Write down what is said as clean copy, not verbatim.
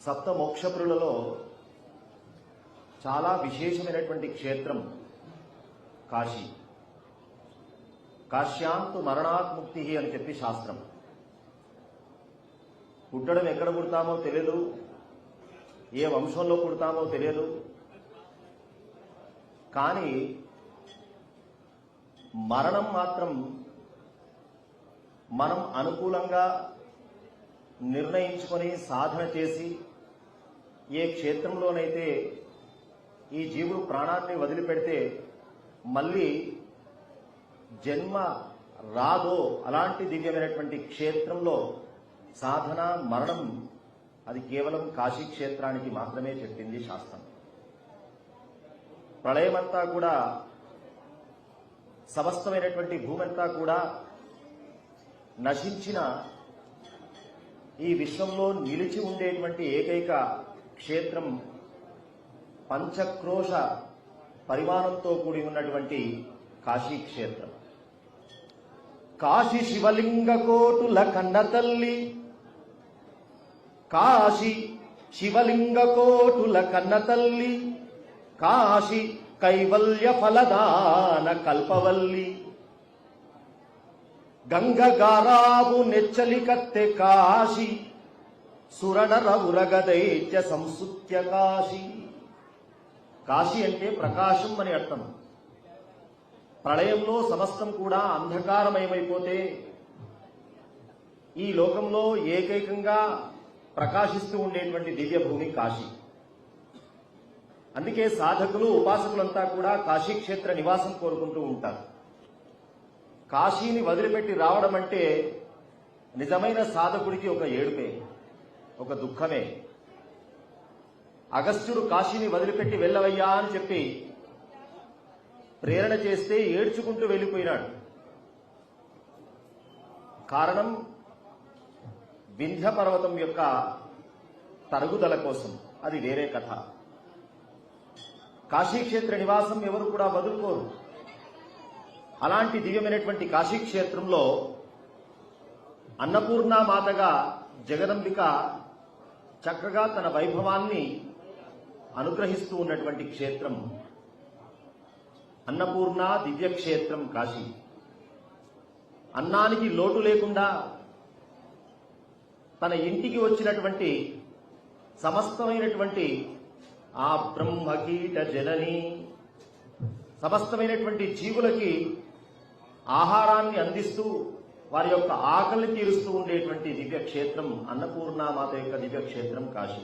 సప్త మోక్షపురులలో చాలా విశేషమైనటువంటి క్షేత్రం కాశీ. కాశ్యాంతు మరణాత్ ముక్తి అని చెప్పి శాస్త్రం. పుట్టడం ఎక్కడ పుడతామో తెలియదు, ఏ వంశంలో పుడతామో తెలియదు, కానీ మరణం మాత్రం మనం అనుకూలంగా నిర్ణయించుకొని సాధన చేసి ఏ క్షేత్రంలోనైతే ఈ జీవుడు ప్రాణాన్ని వదిలిపెడితే మళ్ళీ జన్మ రాదో అలాంటి దివ్యమైనటువంటి క్షేత్రంలో సాధన మరణం అది కేవలం కాశీ క్షేత్రానికి మాత్రమే చెప్పింది శాస్త్రం. ప్రళయమంతా కూడా సమస్తమైనటువంటి భూమంతా కూడా నశించిన ఈ విశ్వంలో నిలిచి ఉండేటువంటి ఏకైక క్షేత్రం పంచక్రోశ పరిమాణంతో కూడి ఉన్నటువంటి కాశీ క్షేత్రం. కాశీ శివలింగ కోటుల కన్నతల్లి, కాశీ శివలింగ కోటుల కన్నతల్లి, కాశీ కైవల్య ఫలదాన కల్పవల్లి, గంగగారావు నెచ్చలి కత్తె కాశీ, సురనర ఉరగదైత్య సంసుత్య కాశీ. కాశీ అంటే ప్రకాశం అని అర్థం. ప్రళయంలో సమస్తం కూడా అంధకారమయమైపోతే ఈ లోకంలో ఏకైకంగా ప్రకాశిస్తూ ఉండేటువంటి దివ్యభూమి కాశీ. అందుకే సాధకులు ఉపాసకులంతా కూడా కాశీక్షేత్ర నివాసం కోరుకుంటూ ఉంటారు. కాశీని వదిలిపెట్టి రావడం అంటే నిజమైన సాధకుడికి ఒక ఏడుపే, ఒక దుఃఖమే. అగస్త్యుడు కాశీని వదిలిపెట్టి వెళ్ళవయ్యా అని చెప్పి ప్రేరణ చేస్తే ఏడ్చుకుంటూ వెళ్ళిపోయినాడు. కారణం వింధ్య పర్వతం యొక్క తరుగుదల కోసం. అది వేరే కథ. కాశీక్షేత్ర నివాసం ఎవరు కూడా వదులుకోరు. అలాంటి దివ్యమైనటువంటి కాశీక్షేత్రంలో అన్నపూర్ణామాతగా జగదంబిక చక్కగా తన వైభవాన్ని అనుగ్రహిస్తూ ఉన్నటువంటి క్షేత్రం అన్నపూర్ణ దివ్యక్షేత్రం కాశీ. అన్నానికి లోటు లేకుండా తన ఇంటికి వచ్చినటువంటి సమస్తమైనటువంటి ఆ బ్రహ్మకీట జనని సమస్తమైనటువంటి జీవులకి ఆహారాన్ని అందిస్తూ వారి యొక్క ఆకలిని తీరుస్తూ ఉండేటువంటి దివ్యక్షేత్రం అన్నపూర్ణామాత యొక్క దివ్యక్షేత్రం కాశీ.